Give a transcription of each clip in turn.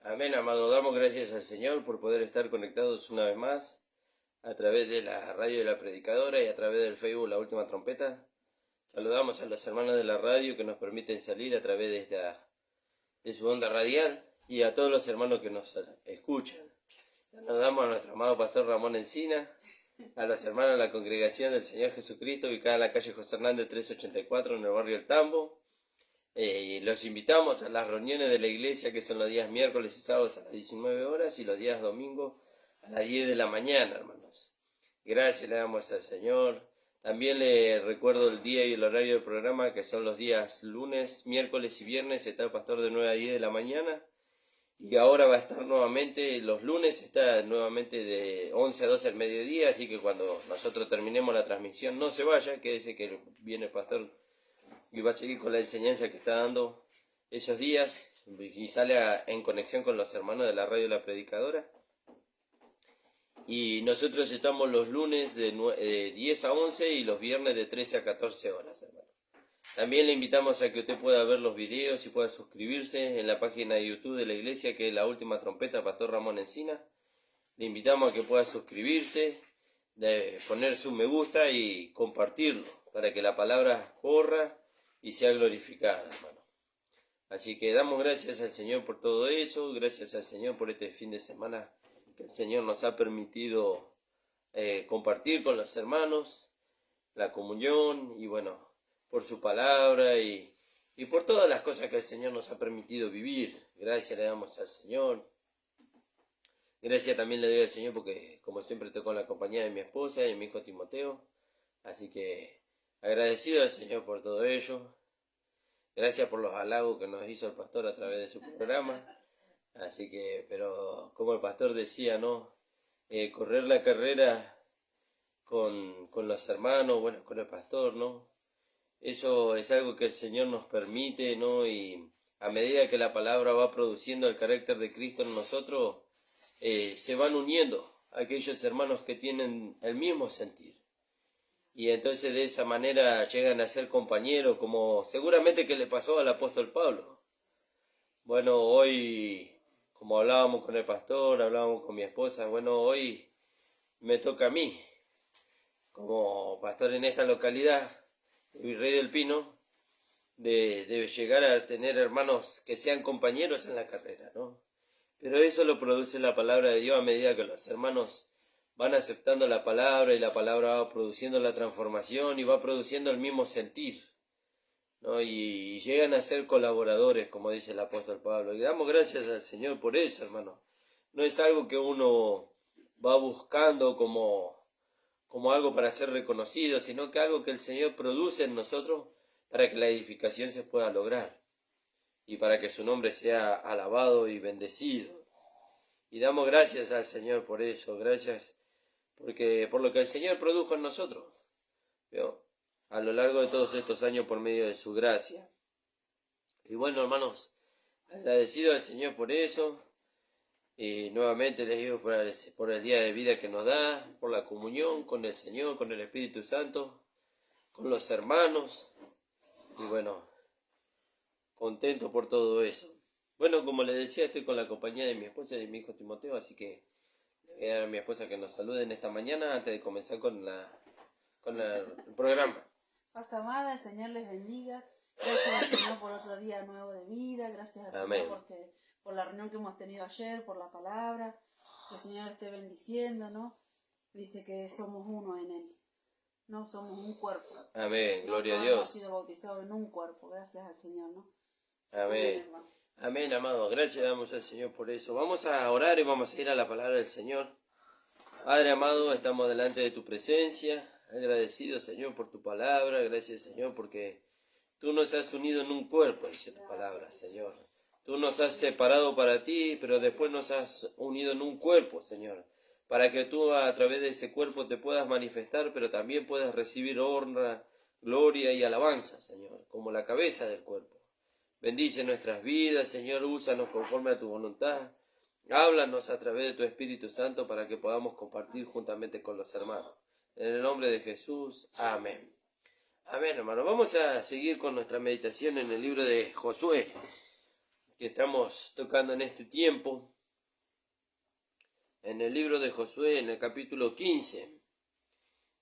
Amén, amado. Damos gracias al Señor por poder estar conectados una vez más a través de la radio de la predicadora y a través del Facebook La Última Trompeta. Saludamos a los hermanos de la radio que nos permiten salir a través de su onda radial y a todos los hermanos que nos escuchan. Saludamos a nuestro amado pastor Ramón Encina, a los hermanos de la Congregación del Señor Jesucristo ubicada en la calle José Hernández 384 en el barrio El Tambo. Los invitamos a las reuniones de la iglesia que son los días miércoles y sábados a las 19 horas y los días domingos a las 10 de la mañana, hermanos. Gracias le damos al Señor. También le recuerdo el día y el horario del programa que son los días lunes, miércoles y viernes. Está el pastor de 9 a 10 de la mañana. Y ahora va a estar nuevamente, los lunes está nuevamente de 11 a 12 al mediodía. Así que cuando nosotros terminemos la transmisión no se vaya, quédese que viene el pastor y va a seguir con la enseñanza que está dando esos días y sale en conexión con los hermanos de la radio La Predicadora. Y nosotros estamos los lunes de 10 a 11 y los viernes de 13 a 14 horas, hermano. También le invitamos a que usted pueda ver los videos y pueda suscribirse en la página de YouTube de la iglesia, que es La Última Trompeta, Pastor Ramón Encina. Le invitamos a que pueda suscribirse, poner su me gusta y compartirlo para que la palabra corra y sea glorificada, hermano. Así que damos gracias al Señor por todo eso, gracias al Señor por este fin de semana que el Señor nos ha permitido compartir con los hermanos, la comunión y bueno, por su palabra y por todas las cosas que el Señor nos ha permitido vivir. Gracias le damos al Señor. Gracias también le doy al Señor porque como siempre estoy con la compañía de mi esposa y mi hijo Timoteo. Así que agradecido al Señor por todo ello. Gracias por los halagos que nos hizo el pastor a través de su programa. Así que, pero como el pastor decía, ¿no? Correr la carrera con los hermanos, bueno, con el pastor, ¿no? Eso es algo que el Señor nos permite, ¿no? Y a medida que la palabra va produciendo el carácter de Cristo en nosotros, se van uniendo aquellos hermanos que tienen el mismo sentir. Y entonces de esa manera llegan a ser compañeros, como seguramente que le pasó al apóstol Pablo. Bueno, hoy, como hablábamos con el pastor, hablábamos con mi esposa, bueno, hoy me toca a mí, como pastor en esta localidad, Virrey del Pino, de llegar a tener hermanos que sean compañeros en la carrera, ¿no? Pero eso lo produce la palabra de Dios a medida que los hermanos van aceptando la palabra y la palabra va produciendo la transformación y va produciendo el mismo sentir, ¿no? Y llegan a ser colaboradores, como dice el apóstol Pablo. Y damos gracias al Señor por eso, hermano. No es algo que uno va buscando como algo para ser reconocido, sino que algo que el Señor produce en nosotros para que la edificación se pueda lograr y para que su nombre sea alabado y bendecido. Y damos gracias al Señor por eso, gracias por lo que el Señor produjo en nosotros, ¿vio? A lo largo de todos estos años por medio de su gracia. Y bueno, hermanos, agradecido al Señor por eso. Y nuevamente les digo por el día de vida que nos da, por la comunión con el Señor, con el Espíritu Santo, con los hermanos. Y bueno, contento por todo eso. Bueno, como les decía, estoy con la compañía de mi esposa y de mi hijo Timoteo, así que le voy a dar a mi esposa que nos saluden esta mañana antes de comenzar con el programa. Paz amada, el Señor les bendiga. Gracias al Señor por otro día nuevo de vida. Gracias al Amén. Señor por la reunión que hemos tenido ayer, por la palabra. Que el Señor esté bendiciendo, ¿no? Dice que somos uno en Él. No somos un cuerpo. Amén, ¿No? gloria a Hemos Dios. sido bautizados en un cuerpo. Gracias al Señor, ¿no? Amén. Hermano. Amén, amado. Gracias damos al Señor por eso. Vamos a orar y vamos a ir a la palabra del Señor. Padre amado, estamos delante de tu presencia. Agradecido, Señor, por tu palabra. Gracias, Señor, porque tú nos has unido en un cuerpo, dice tu palabra, Señor. Tú nos has separado para ti, pero después nos has unido en un cuerpo, Señor. Para que tú a través de ese cuerpo te puedas manifestar, pero también puedas recibir honra, gloria y alabanza, Señor, como la cabeza del cuerpo. Bendice nuestras vidas, Señor, úsanos conforme a tu voluntad. Háblanos a través de tu Espíritu Santo para que podamos compartir juntamente con los hermanos. En el nombre de Jesús, amén. Amén, hermano. Vamos a seguir con nuestra meditación en el libro de Josué. que estamos tocando en este tiempo, en el libro de Josué, en el capítulo 15,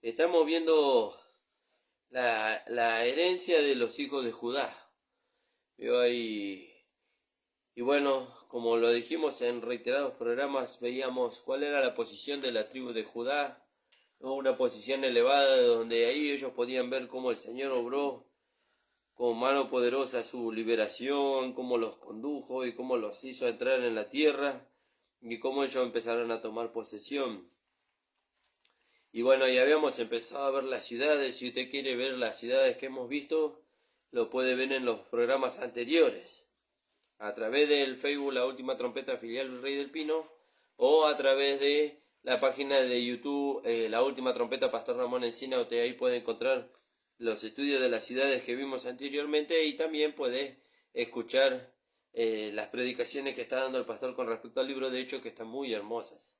estamos viendo la herencia de los hijos de Judá. Y bueno, como lo dijimos en reiterados programas, veíamos cuál era la posición de la tribu de Judá, ¿no? Una posición elevada donde ahí ellos podían ver cómo el Señor obró con mano poderosa su liberación, cómo los condujo y cómo los hizo entrar en la tierra y cómo ellos empezaron a tomar posesión. Y bueno, ya habíamos empezado a ver las ciudades. Si usted quiere ver las ciudades que hemos visto, lo puede ver en los programas anteriores, a través del Facebook La Última Trompeta Filial del Rey del Pino, o a través de la página de YouTube La Última Trompeta Pastor Ramón Encina. Usted ahí puede encontrar los estudios de las ciudades que vimos anteriormente, y también puede escuchar las predicaciones que está dando el pastor con respecto al libro de Hechos, que están muy hermosas.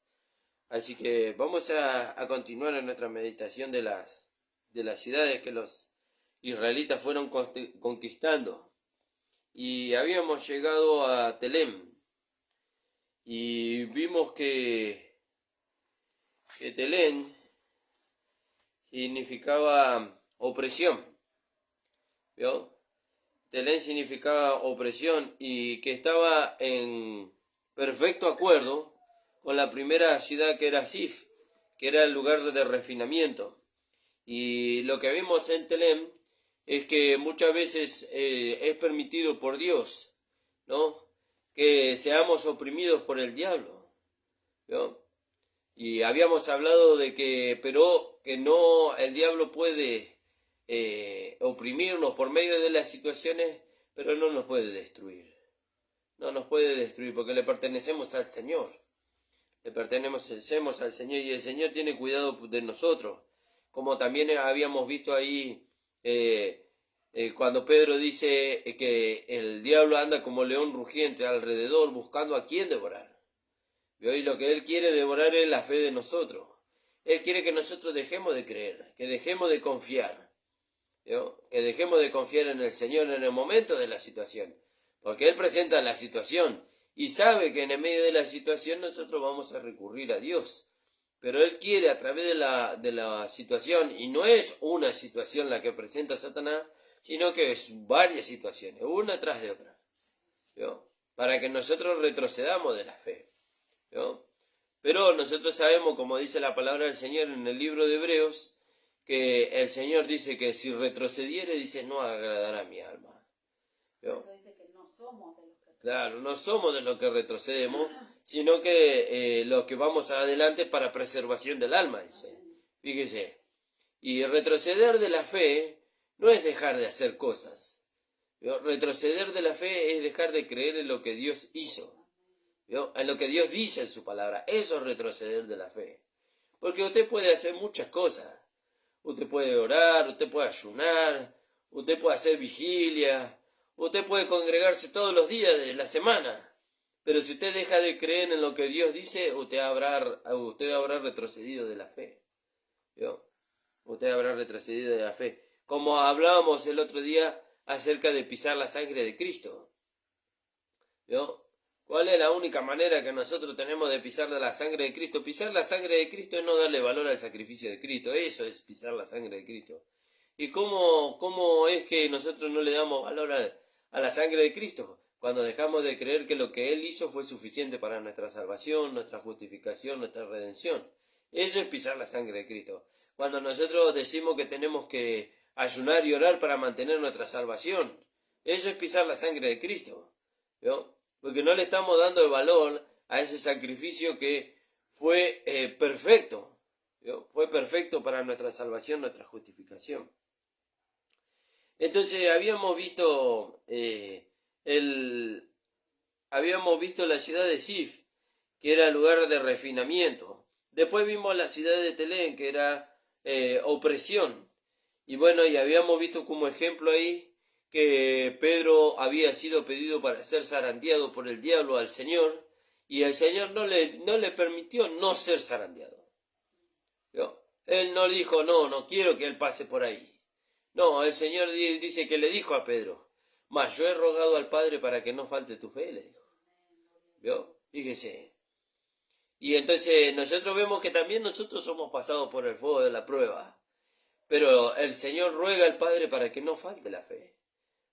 Así que vamos a continuar en nuestra meditación de las ciudades que los israelitas fueron conquistando. Y habíamos llegado a Telem y vimos que Telem significaba opresión, ¿vio? Telem significaba opresión, y que estaba en perfecto acuerdo con la primera ciudad, que era Sif, que era el lugar de refinamiento. Y lo que vimos en Telem es que muchas veces es permitido por Dios, ¿no?, que seamos oprimidos por el diablo, ¿no? Y habíamos hablado de que, pero que no, el diablo puede oprimirnos por medio de las situaciones, pero no nos puede destruir. No nos puede destruir porque le pertenecemos al Señor. Le pertenecemos al Señor, y el Señor tiene cuidado de nosotros. Como también habíamos visto ahí cuando Pedro dice que el diablo anda como león rugiente alrededor buscando a quién devorar. Y lo que él quiere devorar es la fe de nosotros. Él quiere que nosotros dejemos de creer, que dejemos de confiar, ¿no?, que dejemos de confiar en el Señor en el momento de la situación. Porque Él presenta la situación y sabe que en el medio de la situación nosotros vamos a recurrir a Dios. Pero Él quiere, a través de la situación, y no es una situación la que presenta Satanás, sino que es varias situaciones, una tras de otra, ¿no?, para que nosotros retrocedamos de la fe, ¿no? Pero nosotros sabemos, como dice la palabra del Señor en el libro de Hebreos, que el Señor dice que si retrocediere, dice, no agradará a mi alma, ¿no? Eso dice que no somos de los que... Claro, no somos de los que retrocedemos, sino que los que vamos adelante para preservación del alma, dice. Fíjese, y retroceder de la fe no es dejar de hacer cosas, ¿no? Retroceder de la fe es dejar de creer en lo que Dios hizo, ¿no?, en lo que Dios dice en su palabra. Eso es retroceder de la fe. Porque usted puede hacer muchas cosas. Usted puede orar, usted puede ayunar, usted puede hacer vigilia, usted puede congregarse todos los días de la semana. Pero si usted deja de creer en lo que Dios dice, usted habrá retrocedido de la fe, ¿no? Usted habrá retrocedido de la fe. Como hablábamos el otro día acerca de pisar la sangre de Cristo, ¿no? ¿Cuál es la única manera que nosotros tenemos de pisar la sangre de Cristo? Pisar la sangre de Cristo es no darle valor al sacrificio de Cristo. Eso es pisar la sangre de Cristo. ¿Y cómo es que nosotros no le damos valor a la sangre de Cristo? Cuando dejamos de creer que lo que Él hizo fue suficiente para nuestra salvación, nuestra justificación, nuestra redención. Eso es pisar la sangre de Cristo. Cuando nosotros decimos que tenemos que ayunar y orar para mantener nuestra salvación, eso es pisar la sangre de Cristo, ¿no? Porque no le estamos dando el valor a ese sacrificio que fue perfecto, ¿no? Fue perfecto para nuestra salvación, nuestra justificación. Entonces habíamos visto la ciudad de Sif, que era el lugar de refinamiento. Después vimos la ciudad de Telem, que era opresión. Y bueno, y habíamos visto como ejemplo ahí que Pedro había sido pedido para ser zarandeado por el diablo al Señor, y el Señor no le permitió no ser zarandeado, ¿no? Él no le dijo, no quiero que él pase por ahí. No, el Señor dice que le dijo a Pedro, Mas yo he rogado al Padre para que no falte tu fe, le dijo. ¿Vio? Fíjese. Y entonces nosotros vemos que también nosotros somos pasados por el fuego de la prueba. Pero el Señor ruega al Padre para que no falte la fe.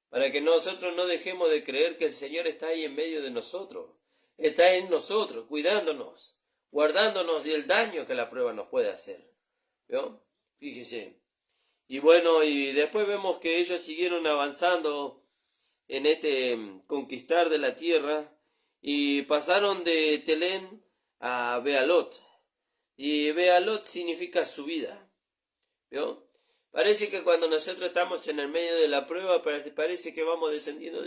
Para que nosotros no dejemos de creer que el Señor está ahí en medio de nosotros. Está en nosotros, cuidándonos, guardándonos del daño que la prueba nos puede hacer. ¿Vio? Fíjese. Y bueno, y después vemos que ellos siguieron avanzando en este conquistar de la tierra y pasaron de Telén a Bealot. Y Bealot significa subida. ¿Vio? Parece que cuando nosotros estamos en el medio de la prueba, parece que vamos descendiendo,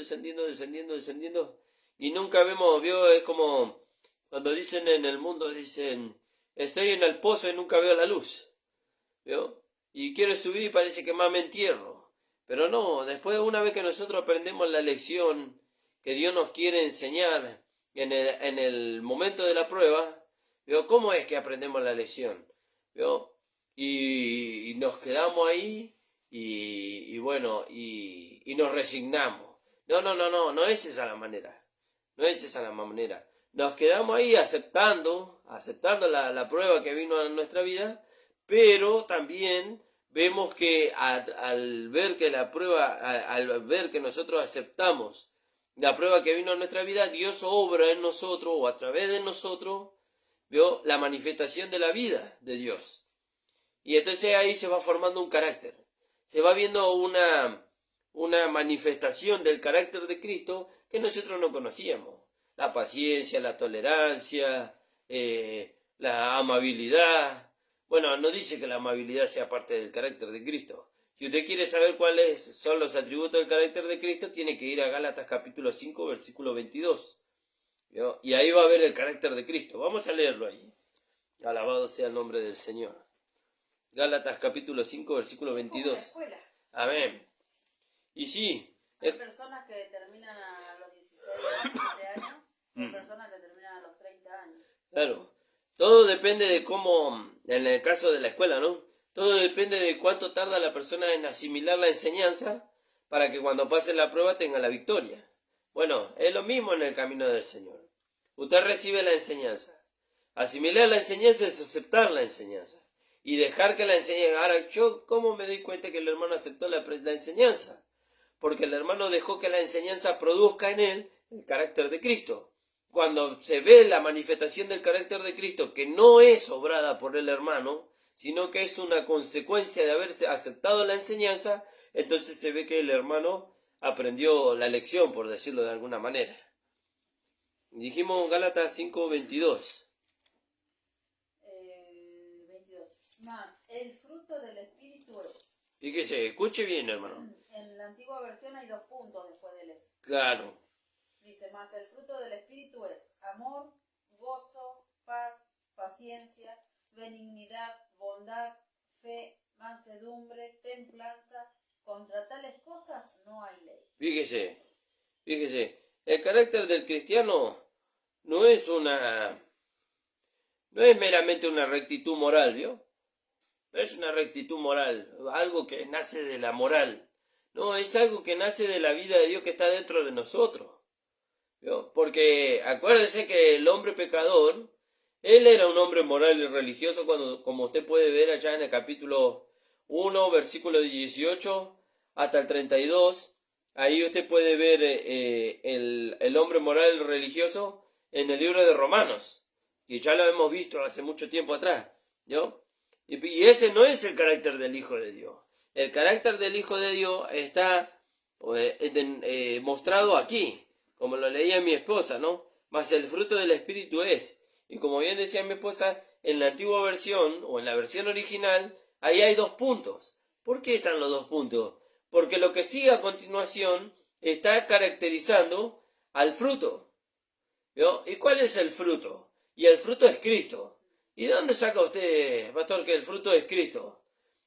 y nunca vemos, ¿vio? Es como cuando dicen en el mundo, dicen, estoy en el pozo y nunca veo la luz, ¿vio? Y quiero subir y parece que más me entierro. Pero no, después una vez que nosotros aprendemos la lección que Dios nos quiere enseñar en el momento de la prueba, ¿vio? ¿Cómo es que aprendemos la lección? ¿Vio? Y nos quedamos ahí y bueno, y nos resignamos. No es esa la manera. No es esa la manera. Nos quedamos ahí aceptando la prueba que vino a nuestra vida, pero también vemos que al ver que la prueba, al ver que nosotros aceptamos la prueba que vino a nuestra vida, Dios obra en nosotros o a través de nosotros, ¿vio? La manifestación de la vida de Dios. Y entonces ahí se va formando un carácter. Se va viendo una manifestación del carácter de Cristo que nosotros no conocíamos. La paciencia, la tolerancia, la amabilidad. Bueno, no dice que la amabilidad sea parte del carácter de Cristo. Si usted quiere saber cuáles son los atributos del carácter de Cristo, tiene que ir a Gálatas capítulo 5, versículo 22. ¿Vio? Y ahí va a ver el carácter de Cristo. Vamos a leerlo ahí. Alabado sea el nombre del Señor. Gálatas capítulo 5, versículo 22. Amén. Y sí. Hay personas que terminan a los 16 años, hay personas que terminan a los 30 años. Claro. Todo depende de cómo, en el caso de la escuela, ¿no? Todo depende de cuánto tarda la persona en asimilar la enseñanza para que cuando pase la prueba tenga la victoria. Bueno, es lo mismo en el camino del Señor. Usted recibe la enseñanza. Asimilar la enseñanza es aceptar la enseñanza. Y dejar que la enseñanza... Ahora, ¿yo cómo me doy cuenta que el hermano aceptó la enseñanza? Porque el hermano dejó que la enseñanza produzca en él el carácter de Cristo. Cuando se ve la manifestación del carácter de Cristo, que no es obrada por el hermano, sino que es una consecuencia de haberse aceptado la enseñanza, entonces se ve que el hermano aprendió la lección, por decirlo de alguna manera. Dijimos Gálatas 5, 22. Más, el fruto del Espíritu es. Fíjese, escuche bien, hermano. En la antigua versión hay 2 puntos después del es. Claro. Dice, más el fruto del Espíritu es amor, gozo, paz, paciencia, benignidad, bondad, fe, mansedumbre, templanza. Contra tales cosas no hay ley. Fíjese, el carácter del cristiano no es meramente una rectitud moral, ¿vio? No es una rectitud moral, algo que nace de la moral. No, es algo que nace de la vida de Dios que está dentro de nosotros. ¿Vio? Porque acuérdese que el hombre pecador, él era un hombre moral y religioso, como usted puede ver allá en el capítulo 1, versículo 18 hasta el 32. Ahí usted puede ver el hombre moral y religioso en el libro de Romanos. Y ya lo hemos visto hace mucho tiempo atrás. ¿Yo? Y ese no es el carácter del Hijo de Dios. El carácter del Hijo de Dios está mostrado aquí, como lo leía mi esposa, ¿no? Mas el fruto del Espíritu es. Y como bien decía mi esposa, en la antigua versión, o en la versión original, ahí hay 2 puntos. ¿Por qué están los 2 puntos? Porque lo que sigue a continuación está caracterizando al fruto. ¿Vio? ¿Y cuál es el fruto? Y el fruto es Cristo. ¿Y de dónde saca usted, pastor, que el fruto es Cristo?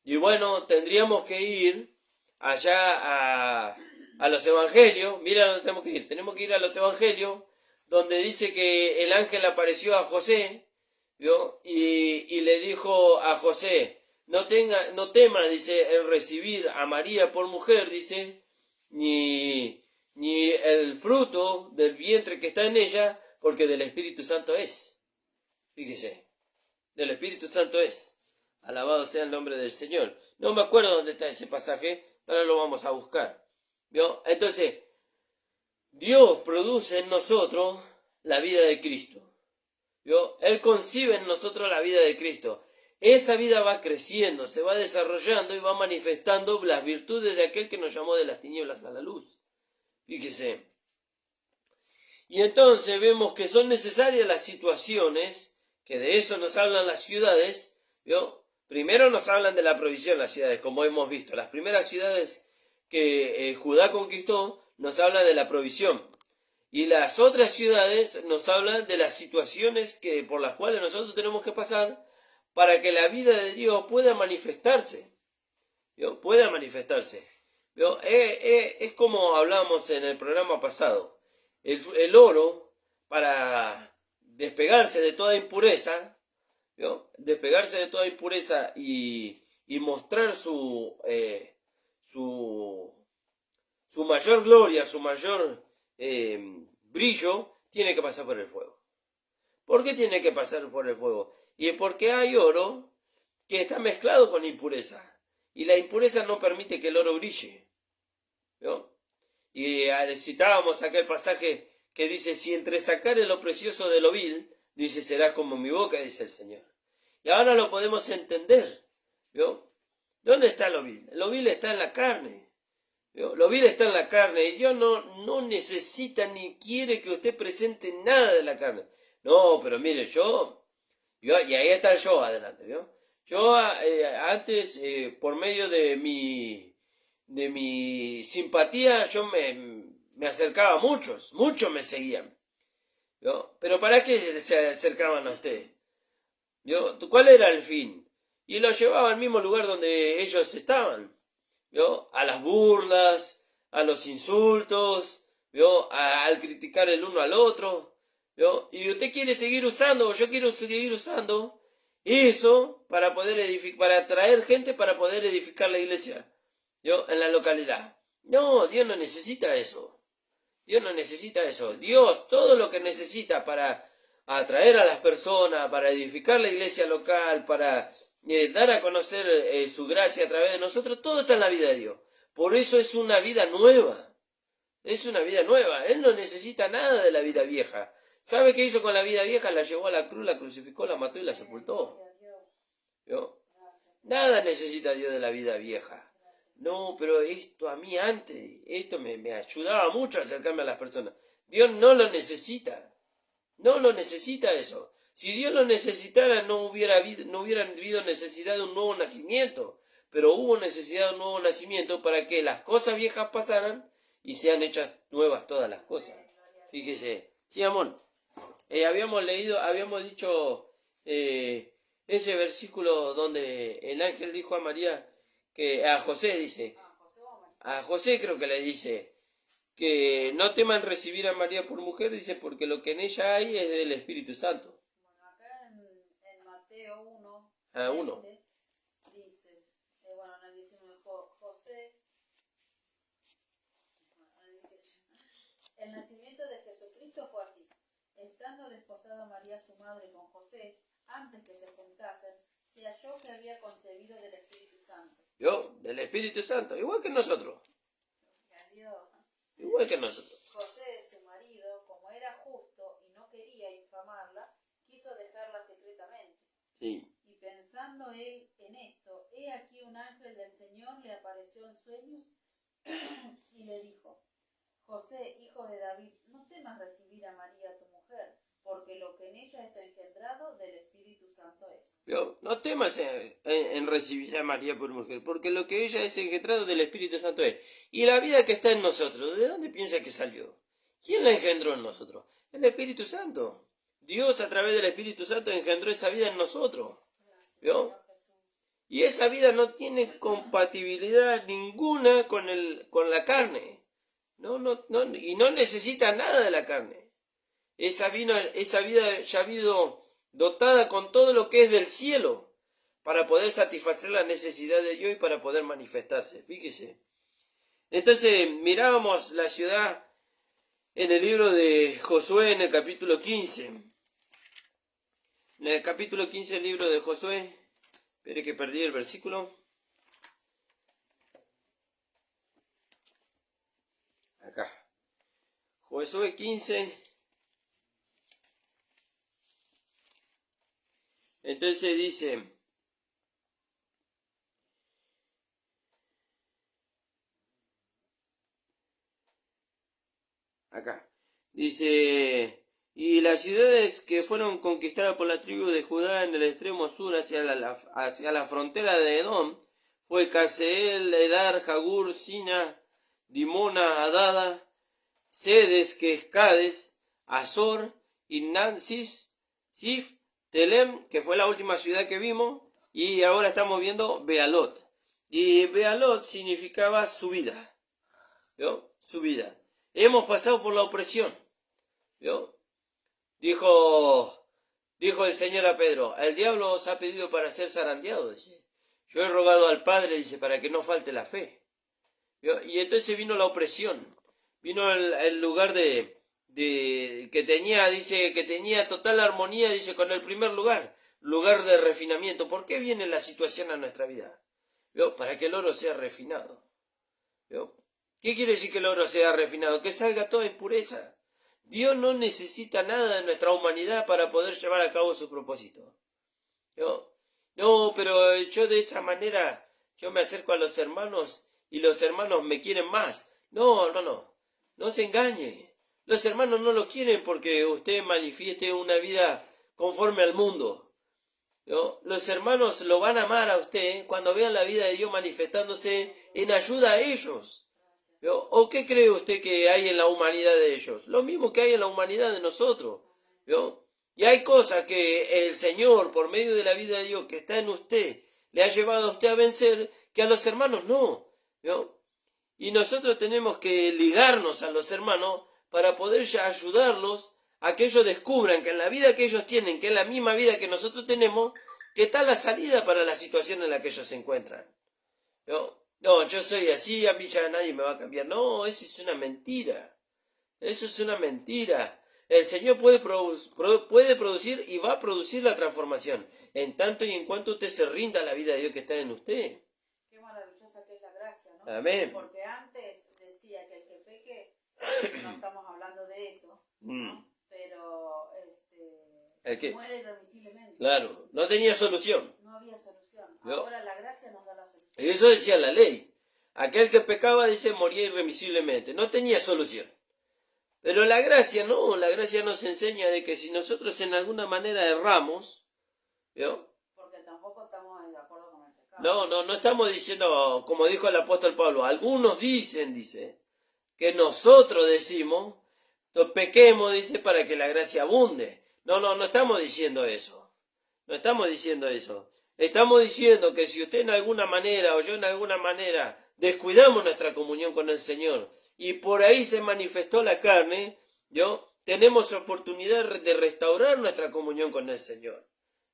Y bueno, tendríamos que ir allá a los evangelios. Mira dónde tenemos que ir. Tenemos que ir a los evangelios, donde dice que el ángel apareció a José, ¿vio? Y le dijo a José, no tema, dice, en recibir a María por mujer, dice, ni ni el fruto del vientre que está en ella, porque del Espíritu Santo es. Fíjese, del Espíritu Santo es. Alabado sea el nombre del Señor. No me acuerdo dónde está ese pasaje, ahora lo vamos a buscar. ¿Vio? Entonces, Dios produce en nosotros la vida de Cristo. ¿Vio? Él concibe en nosotros la vida de Cristo. Esa vida va creciendo, se va desarrollando y va manifestando las virtudes de aquel que nos llamó de las tinieblas a la luz. Fíjese. Y entonces vemos que son necesarias las situaciones, que de eso nos hablan las ciudades. ¿Vio? Primero nos hablan de la provisión las ciudades, como hemos visto. Las primeras ciudades que Judá conquistó nos hablan de la provisión. Y las otras ciudades nos hablan de las situaciones por las cuales nosotros tenemos que pasar para que la vida de Dios pueda manifestarse. ¿Vio? Pueda manifestarse. ¿Vio? Es como hablamos en el programa pasado. El oro, para despegarse de toda impureza, ¿vio? Despegarse de toda impureza y mostrar su mayor gloria, su mayor brillo, tiene que pasar por el fuego. ¿Por qué tiene que pasar por el fuego? Y es porque hay oro que está mezclado con impureza. Y la impureza no permite que el oro brille. ¿Vio? Y citábamos aquel pasaje que dice, si entresacare lo precioso de lo vil, dice, será como mi boca, dice el Señor. Y ahora lo podemos entender. ¿Vio? ¿Dónde está lo vil? Lo vil está en la carne. ¿Vio? Lo vil está en la carne y Dios no necesita ni quiere que usted presente nada de la carne. No, pero mire, yo y ahí está el yo adelante, ¿vio? Yo antes, por medio de mi simpatía, yo me acercaba a muchos me seguían, ¿vio? Pero ¿para qué se acercaban a usted? ¿Vio? ¿Cuál era el fin? Y lo llevaba al mismo lugar donde ellos estaban, ¿vio? A las burlas, a los insultos, ¿vio? Al criticar el uno al otro, ¿vio? Y usted quiere seguir usando, yo quiero seguir usando eso para poder para atraer gente, para poder edificar la iglesia, ¿vio? En la localidad. No, Dios no necesita eso. Dios no necesita eso. Dios todo lo que necesita para atraer a las personas, para edificar la iglesia local, para dar a conocer su gracia a través de nosotros, todo está en la vida de Dios. Por eso es una vida nueva. Es una vida nueva. Él no necesita nada de la vida vieja. ¿Sabe qué hizo con la vida vieja? La llevó a la cruz, la crucificó, la mató y la sepultó. ¿Vio? Nada necesita Dios de la vida vieja. No, pero esto a mí antes, esto me ayudaba mucho a acercarme a las personas. Dios no lo necesita. No lo necesita eso. Si Dios lo necesitara, no hubiera habido necesidad de un nuevo nacimiento. Pero hubo necesidad de un nuevo nacimiento para que las cosas viejas pasaran y sean hechas nuevas todas las cosas. Fíjese. Sí, amor. Habíamos dicho ese versículo donde el ángel dijo a María, a José dice, a José creo que le dice, que no teman recibir a María por mujer, dice, porque lo que en ella hay es del Espíritu Santo. Bueno, acá en Mateo 1, 1. Dice, bueno, en el 19, José, el nacimiento de Jesucristo fue así. Estando desposada María su madre con José, antes que se juntasen, se halló que había concebido del Espíritu Santo. ¿Yo? Del Espíritu Santo, igual que nosotros. Igual que nosotros. José, su marido, como era justo y no quería infamarla, quiso dejarla secretamente. Sí. Y pensando él en esto, he aquí un ángel del Señor le apareció en sueños y le dijo, José, hijo de David, no temas recibir a María tu mujer, porque lo que en ella es engendrado del Espíritu Santo es. ¿Vio? No temas en recibir a María por mujer, porque lo que ella es engendrado del Espíritu Santo es. Y la vida que está en nosotros, ¿de dónde piensa que salió? ¿Quién la engendró en nosotros? El Espíritu Santo. Dios a través del Espíritu Santo engendró esa vida en nosotros. ¿Vio? Y esa vida no tiene compatibilidad ninguna con la carne. Y no necesita nada de la carne. Esa vida ya ha habido dotada con todo lo que es del cielo para poder satisfacer la necesidad de Dios y para poder manifestarse. Fíjese. Entonces mirábamos la ciudad en el libro de Josué, en el capítulo 15. En el capítulo 15 del libro de Josué, espere que perdí el versículo. Acá. Josué 15. Entonces dice, acá, dice, y las ciudades que fueron conquistadas por la tribu de Judá en el extremo sur hacia la frontera de Edom, fue Caseel, Edar, Jagur, Sina, Dimona, Adada, Sedes, Quescades, Azor, Innansis, Sif, Telem, que fue la última ciudad que vimos, y ahora estamos viendo Bealot. Y Bealot significaba subida, ¿vio? Subida. Hemos pasado por la opresión, ¿vio? Dijo el Señor a Pedro, el diablo os ha pedido para ser zarandeado, dice. Yo he rogado al Padre, dice, para que no falte la fe. ¿Vio? Y entonces vino la opresión, vino el lugar que tenía total armonía, dice, con el primer lugar de refinamiento. ¿Por qué viene la situación a nuestra vida? ¿Vio? Para que el oro sea refinado. ¿Vio? ¿Qué quiere decir que el oro sea refinado? Que salga toda impureza. Dios no necesita nada de nuestra humanidad para poder llevar a cabo su propósito. ¿Vio? No, pero yo de esa manera, yo me acerco a los hermanos y los hermanos me quieren más. No se engañe. Los hermanos no lo quieren porque usted manifieste una vida conforme al mundo, ¿no? Los hermanos lo van a amar a usted cuando vean la vida de Dios manifestándose en ayuda a ellos, ¿no? ¿O qué cree usted que hay en la humanidad de ellos? Lo mismo que hay en la humanidad de nosotros, ¿no? Y hay cosas que el Señor, por medio de la vida de Dios que está en usted, le ha llevado a usted a vencer, que a los hermanos no, ¿no? Y nosotros tenemos que ligarnos a los hermanos para poder ya ayudarlos a que ellos descubran que en la vida que ellos tienen, que es la misma vida que nosotros tenemos, que está la salida para la situación en la que ellos se encuentran. No, yo soy así, a mí ya nadie me va a cambiar. No, eso es una mentira. Eso es una mentira. El Señor puede producir y va a producir la transformación, en tanto y en cuanto usted se rinda a la vida de Dios que está en usted. Qué maravillosa que es la gracia, ¿no? Amén. Porque antes decía que el que peque, no estamos hablando de eso, ¿no? Pero se muere irremisiblemente. Claro, no tenía solución. No había solución. ¿Vio? Ahora la gracia nos da la solución. Y eso decía la ley. Aquel que pecaba, dice, moría irremisiblemente. No tenía solución. Pero la gracia no, la gracia nos enseña de que si nosotros en alguna manera erramos, ¿vio? Porque tampoco estamos de acuerdo con el pecado. No estamos diciendo, como dijo el apóstol Pablo, algunos dicen, dice, que nosotros decimos, pequemos, dice, para que la gracia abunde. No estamos diciendo eso. No estamos diciendo eso. Estamos diciendo que si usted en alguna manera o yo en alguna manera descuidamos nuestra comunión con el Señor y por ahí se manifestó la carne, ¿yo? Tenemos oportunidad de restaurar nuestra comunión con el Señor,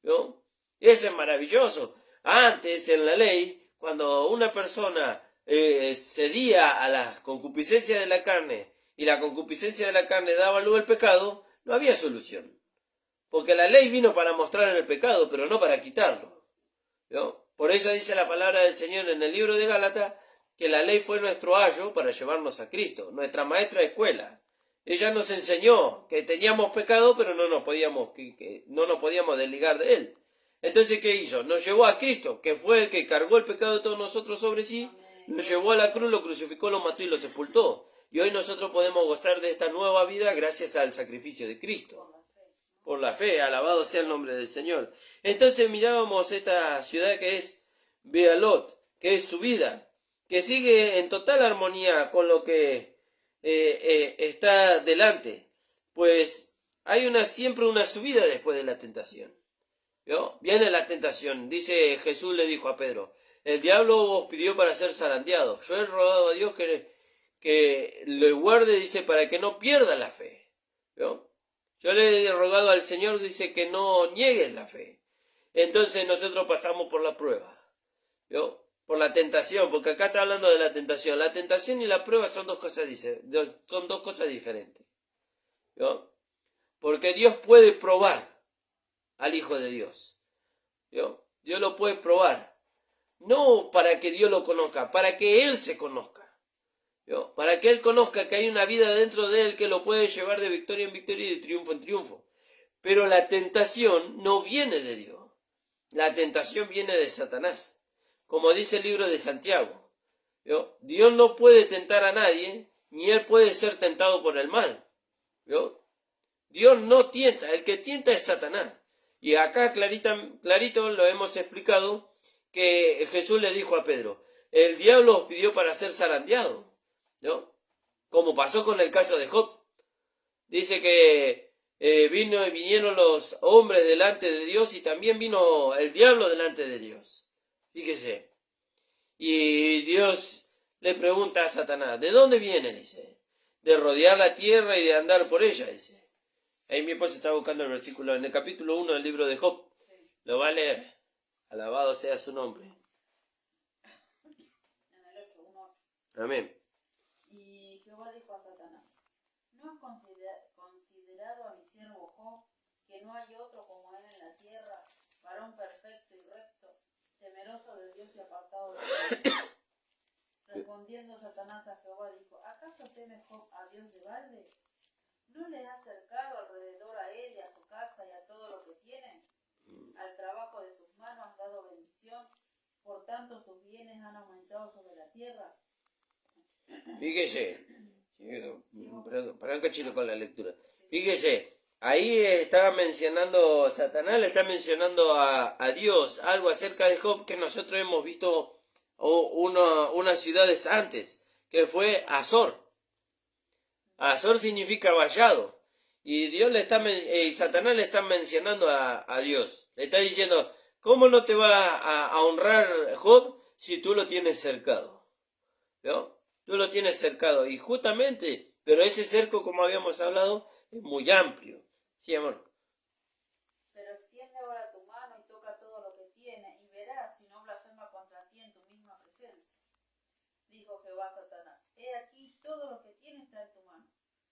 ¿yo? Y eso es maravilloso. Antes en la ley, cuando una persona cedía a la concupiscencia de la carne y la concupiscencia de la carne daba luz al pecado, no había solución. Porque la ley vino para mostrar el pecado, pero no para quitarlo, ¿no? Por eso dice la palabra del Señor en el libro de Gálatas, que la ley fue nuestro ayo para llevarnos a Cristo, nuestra maestra de escuela. Ella nos enseñó que teníamos pecado, pero no nos podíamos desligar de él. Entonces, ¿qué hizo? Nos llevó a Cristo, que fue el que cargó el pecado de todos nosotros sobre sí, nos llevó a la cruz, lo crucificó, lo mató y lo sepultó. Y hoy nosotros podemos gozar de esta nueva vida gracias al sacrificio de Cristo. Por la fe, alabado sea el nombre del Señor. Entonces mirábamos esta ciudad que es Bealot, que es su vida, que sigue en total armonía con lo que está delante. Pues hay siempre una subida después de la tentación. ¿Vio? Viene la tentación. Dice, Jesús le dijo a Pedro, el diablo os pidió para ser zarandeados. Yo he rogado a Dios que le guarde, dice, para que no pierda la fe. ¿Vio? Yo le he rogado al Señor, dice, que no niegues la fe. Entonces nosotros pasamos por la prueba, ¿vio? Por la tentación, porque acá está hablando de la tentación. La tentación y la prueba son dos cosas diferentes. ¿Vio? Porque Dios puede probar al Hijo de Dios. ¿Vio? Dios lo puede probar. No para que Dios lo conozca, para que Él se conozca. ¿Vio? Para que Él conozca que hay una vida dentro de Él que lo puede llevar de victoria en victoria y de triunfo en triunfo. Pero la tentación no viene de Dios. La tentación viene de Satanás. Como dice el libro de Santiago. ¿Vio? Dios no puede tentar a nadie, ni Él puede ser tentado por el mal. ¿Vio? Dios no tienta, el que tienta es Satanás. Y acá clarito lo hemos explicado que Jesús le dijo a Pedro, el diablo os pidió para ser zarandeado, ¿no? Como pasó con el caso de Job. Dice que vinieron los hombres delante de Dios y también vino el diablo delante de Dios. Fíjese. Y Dios le pregunta a Satanás, ¿de dónde viene? Dice, de rodear la tierra y de andar por ella, dice. Ahí mi esposa está buscando el versículo en el capítulo 1 del libro de Job. Sí. Lo va a leer. Alabado sea su nombre. En el 8, 1:8. Amén. Y Jehová dijo a Satanás, ¿no has considerado a mi siervo Job, que no hay otro como él en la tierra, varón perfecto y recto, temeroso de Dios y apartado de Dios? Respondiendo Satanás a Jehová dijo, ¿acaso teme Job a Dios de balde? ¿No le has cercado alrededor a él y a su casa y a todo lo que tiene? Al trabajo de sus manos has dado bendición, por tanto sus bienes han aumentado sobre la tierra. Fíjese. Para un cachito con la lectura. Fíjese. Ahí estaba mencionando, Satanás le está mencionando a Dios algo acerca de Job que nosotros hemos visto unas ciudades antes, que fue Azor. Azor significa vallado. Y Dios Satanás le está mencionando a Dios. Le está diciendo, ¿cómo no te va a honrar Job si tú lo tienes cercado? ¿No? Tú lo tienes cercado. Y justamente, pero ese cerco, como habíamos hablado, es muy amplio. Sí, amor. Pero extiende ahora tu mano y toca todo lo que tiene, y verás si no blasfema contra ti en tu misma presencia. Dijo Jehová a Satanás, he aquí todo lo que tiene está en tu mano,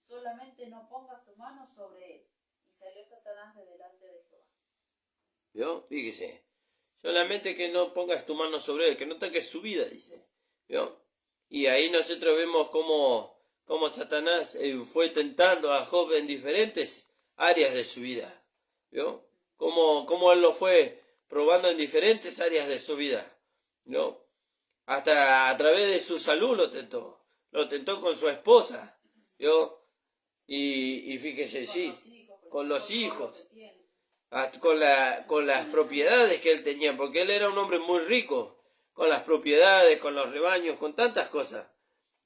solamente no pongas tu mano sobre él. Y salió Satanás de delante de Jehová. ¿Vio? Fíjese. Solamente que no pongas tu mano sobre él, que no toques su vida, dice. ¿Vio? Y ahí nosotros vemos cómo Satanás fue tentando a Job en diferentes áreas de su vida. ¿Vio? Cómo él lo fue probando en diferentes áreas de su vida. ¿No? Hasta a través de su salud lo tentó. Lo tentó con su esposa. ¿Vio? Y fíjese, sí, con los hijos. Con las propiedades que él tenía, porque él era un hombre muy rico, con las propiedades, con los rebaños, con tantas cosas,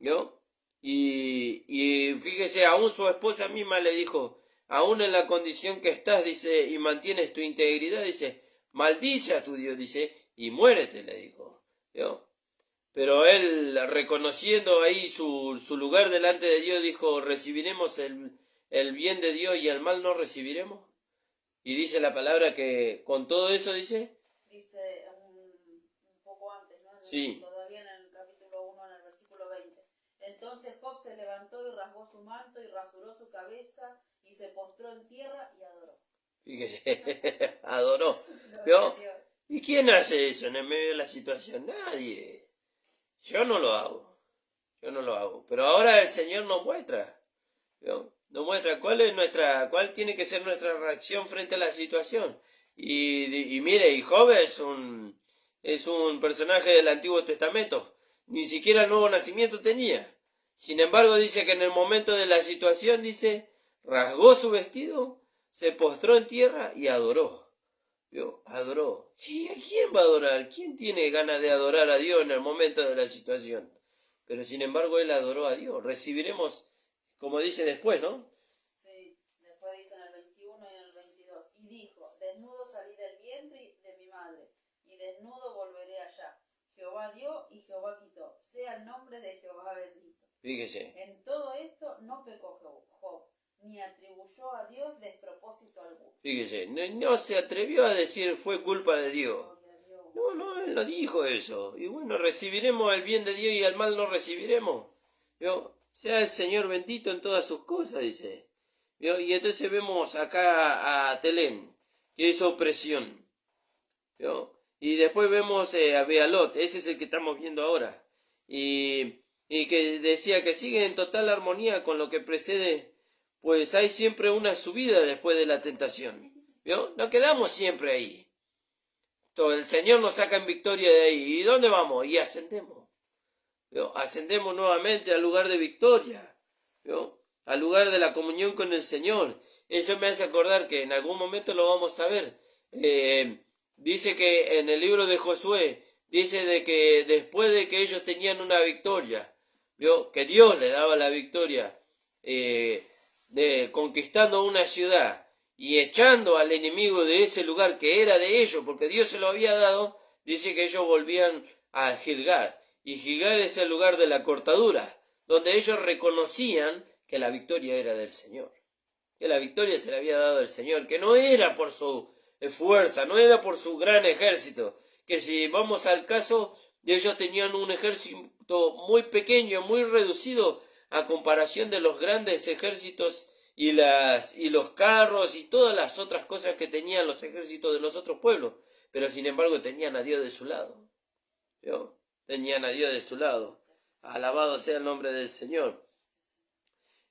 ¿no? Y fíjese, aún su esposa misma le dijo, aún en la condición que estás, dice, y mantienes tu integridad, dice, maldice a tu Dios, dice, y muérete, le dijo, ¿no? Pero él, reconociendo ahí su lugar delante de Dios, dijo, ¿recibiremos el bien de Dios y el mal no recibiremos? Y dice la palabra que con todo eso dice... Dice un poco antes, ¿no? Sí. Todavía en el capítulo 1, en el versículo 20. Entonces Job se levantó y rasgó su manto y rasuró su cabeza y se postró en tierra y adoró. Fíjese, adoró. ¿Vio? ¿Y quién hace eso en el medio de la situación? Nadie. Yo no lo hago. Pero ahora el Señor nos muestra. ¿Vio? Nos muestra cuál tiene que ser nuestra reacción frente a la situación. Y mire, y Job es un personaje del Antiguo Testamento. Ni siquiera nuevo nacimiento tenía. Sin embargo, dice que en el momento de la situación, dice, rasgó su vestido, se postró en tierra y adoró. ¿Vio? Adoró. ¿Y a quién va a adorar? ¿Quién tiene ganas de adorar a Dios en el momento de la situación? Pero sin embargo, él adoró a Dios. Recibiremos, como dice después, ¿no? Sí, después dice en el 21 y en el 22. Y dijo, desnudo salí del vientre de mi madre, y desnudo volveré allá. Jehová dio y Jehová quitó. Sea el nombre de Jehová bendito. Fíjese. En todo esto no pecó Job, ni atribuyó a Dios despropósito alguno. Fíjese, no se atrevió a decir fue culpa de Dios. No, él no dijo eso. Y bueno, recibiremos el bien de Dios y el mal no recibiremos. ¿Vio? Sea el Señor bendito en todas sus cosas, dice. ¿vio? Y entonces vemos acá a Telén, que es opresión, ¿vio? Y después vemos a Bealot, ese es el que estamos viendo ahora. Y que decía que sigue en total armonía con lo que precede, pues hay siempre una subida después de la tentación, ¿vio? No quedamos siempre ahí. Todo, el Señor nos saca en victoria de ahí. ¿Y dónde vamos? Y ascendemos, ¿vio? Ascendemos nuevamente al lugar de victoria, ¿vio? Al lugar de la comunión con el Señor. Eso me hace acordar que en algún momento lo vamos a ver. Dice que en el libro de Josué, dice de que después de que ellos tenían una victoria, ¿vio? Que Dios les daba la victoria, de conquistando una ciudad y echando al enemigo de ese lugar que era de ellos, porque Dios se lo había dado, dice que ellos volvían a Gilgal. Y Gilgal es el lugar de la cortadura, donde ellos reconocían que la victoria era del Señor, que la victoria se le había dado al Señor, que no era por su fuerza, no era por su gran ejército, que si vamos al caso, ellos tenían un ejército muy pequeño, muy reducido a comparación de los grandes ejércitos y los carros y todas las otras cosas que tenían los ejércitos de los otros pueblos, pero sin embargo tenían a Dios de su lado, ¿vio? Tenían a Dios de su lado. Alabado sea el nombre del Señor.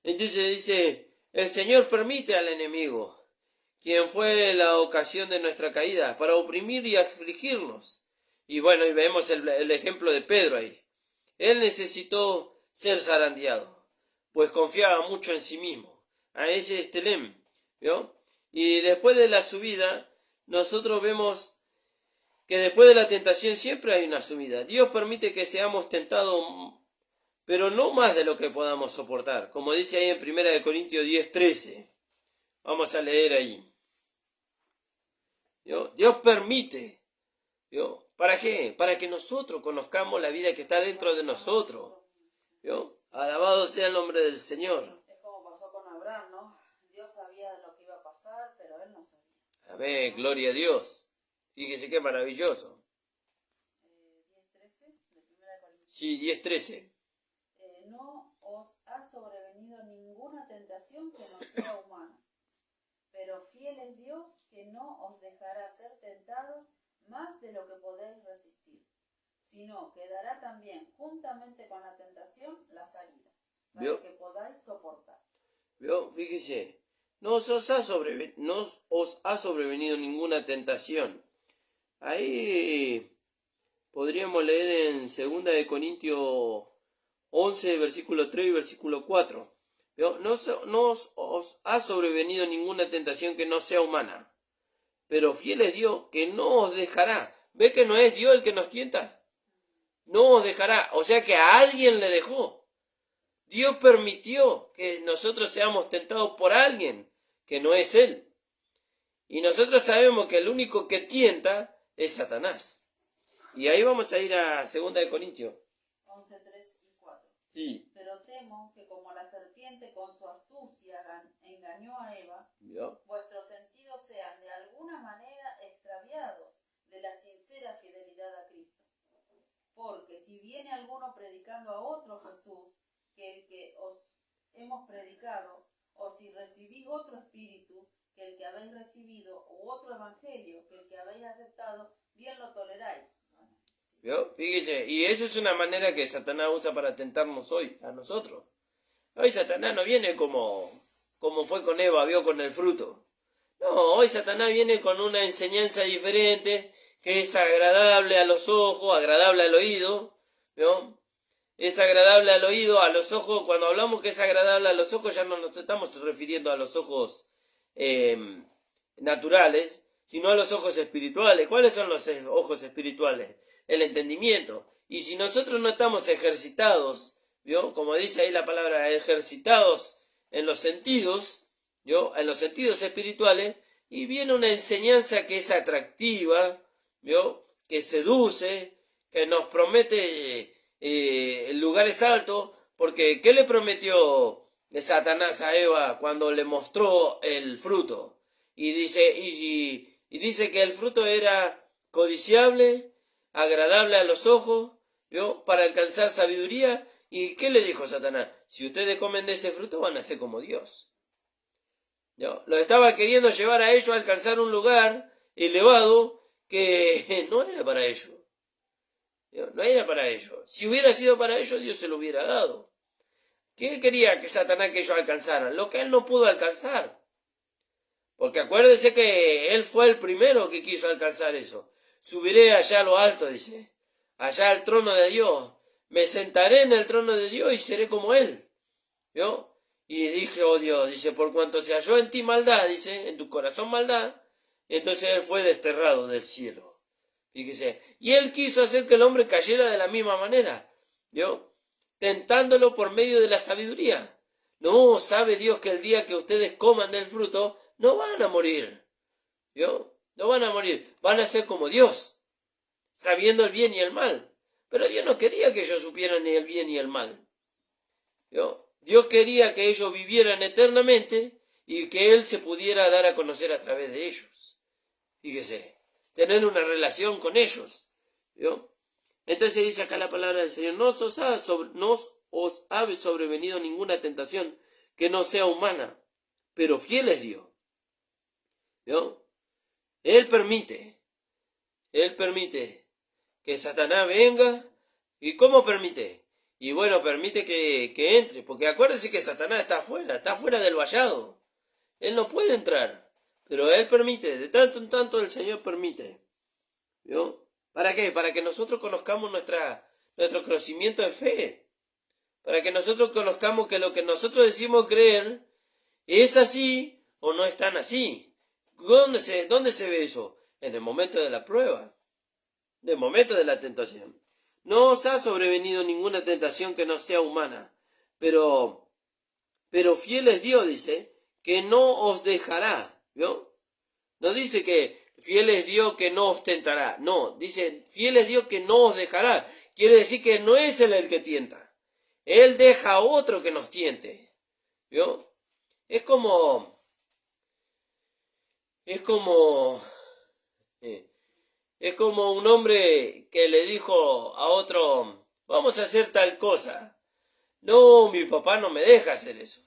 Entonces dice, el Señor permite al enemigo, quien fue la ocasión de nuestra caída, para oprimir y afligirnos. Y bueno, y vemos el ejemplo de Pedro ahí. Él necesitó ser zarandeado, pues confiaba mucho en sí mismo. A ese es Telem, ¿vio? Y después de la subida, nosotros vemos que después de la tentación siempre hay una subida. Dios permite que seamos tentados, pero no más de lo que podamos soportar. Como dice ahí en 1 Corintios 10:13. Vamos a leer ahí. ¿Vio? Dios permite. ¿Vio? ¿Para qué? Para que nosotros conozcamos la vida que está dentro de nosotros. ¿Vio? Alabado sea el nombre del Señor. Es como pasó con Abraham, ¿no? Dios sabía lo que iba a pasar, pero él no sabía. Amén, gloria a Dios. Fíjese qué maravilloso. 10:13 de 1 Corintios. Sí, 10:13. No os ha sobrevenido ninguna tentación que no sea humana, pero fiel es Dios que no os dejará ser tentados más de lo que podéis resistir, sino que dará también juntamente con la tentación la salida, para ¿Vio? que podáis soportar. ¿Vio? Fíjese, no os ha sobrevenido ninguna tentación. Ahí podríamos leer en 2 Corintios 11, versículo 3 y versículo 4. ¿Vio? No os ha sobrevenido ninguna tentación que no sea humana, pero fiel es Dios que no os dejará. ¿Ve que no es Dios el que nos tienta? No os dejará, o sea que a alguien le dejó. Dios permitió que nosotros seamos tentados por alguien que no es Él. Y nosotros sabemos que el único que tienta es Satanás. Y ahí vamos a ir a 2 Corintios 11, 3 y 4. Sí. Pero temo que como la serpiente con su astucia engañó a Eva, ¿Vio? vuestros sentidos sean de alguna manera extraviados de la sincera fidelidad a Cristo. Porque si viene alguno predicando a otro Jesús que el que os hemos predicado, o si recibís otro espíritu que el que habéis recibido, u otro evangelio que el que habéis aceptado, bien lo toleráis. ¿Vio? Fíjese, y eso es una manera que Satanás usa para tentarnos hoy, a nosotros. Hoy Satanás no viene como fue con Eva, vio, con el fruto. No, hoy Satanás viene con una enseñanza diferente, que es agradable a los ojos, agradable al oído, ¿vio? Es agradable al oído, a los ojos. Cuando hablamos que es agradable a los ojos, ya no nos estamos refiriendo a los ojos naturales, sino a los ojos espirituales. ¿Cuáles son los ojos espirituales? El entendimiento. Y si nosotros no estamos ejercitados, ¿vio? Como dice ahí la palabra, ejercitados en los sentidos, ¿vio? En los sentidos espirituales, y viene una enseñanza que es atractiva, ¿vio? Que seduce, que nos promete lugares altos, porque ¿qué le prometió Satanás a Eva cuando le mostró el fruto? Y dice que el fruto era codiciable, agradable a los ojos, ¿vio? Para alcanzar sabiduría. ¿Y qué le dijo Satanás? Si ustedes comen de ese fruto van a ser como Dios. ¿no? Lo estaba queriendo llevar a ellos a alcanzar un lugar elevado que no era para ellos. ¿No? No era para ellos. Si hubiera sido para ellos, Dios se lo hubiera dado. ¿Qué quería que Satanás que ellos alcanzaran? Lo que él no pudo alcanzar. Porque acuérdese que él fue el primero que quiso alcanzar eso. Subiré allá a lo alto, dice. Allá al trono de Dios. Me sentaré en el trono de Dios y seré como él. ¿Vio? Y dije, oh Dios, dice, por cuanto se halló en ti maldad, dice, en tu corazón maldad, entonces él fue desterrado del cielo. Fíjese. Y él quiso hacer que el hombre cayera de la misma manera. ¿Vio? Tentándolo por medio de la sabiduría. No, sabe Dios que el día que ustedes coman del fruto, no van a morir. ¿Vio? No van a morir. Van a ser como Dios, sabiendo el bien y el mal. Pero Dios no quería que ellos supieran ni el bien ni el mal. ¿Vio? Dios quería que ellos vivieran eternamente y que Él se pudiera dar a conocer a través de ellos. Fíjese, tener una relación con ellos. ¿Vio? Entonces dice acá la palabra del Señor, no os ha sobrevenido ninguna tentación que no sea humana, pero fiel es Dios. ¿Vio? Él permite que Satanás venga. ¿Y cómo permite? Y bueno, permite que entre, porque acuérdense que Satanás está fuera del vallado. Él no puede entrar, pero él permite, de tanto en tanto el Señor permite. ¿Vio? ¿Para qué? Para que nosotros conozcamos nuestro conocimiento de fe. Para que nosotros conozcamos que lo que nosotros decimos creer es así o no es tan así. ¿Dónde se ve eso? En el momento de la prueba, en el momento de la tentación. No os ha sobrevenido ninguna tentación que no sea humana, pero fiel es Dios, dice, que no os dejará, ¿vio? No dice que fiel es Dios que no os tentará, no, dice fiel es Dios que no os dejará. Quiere decir que no es Él el que tienta, Él deja a otro que nos tiente, ¿vio? Es como un hombre que le dijo a otro, vamos a hacer tal cosa. No, mi papá no me deja hacer eso.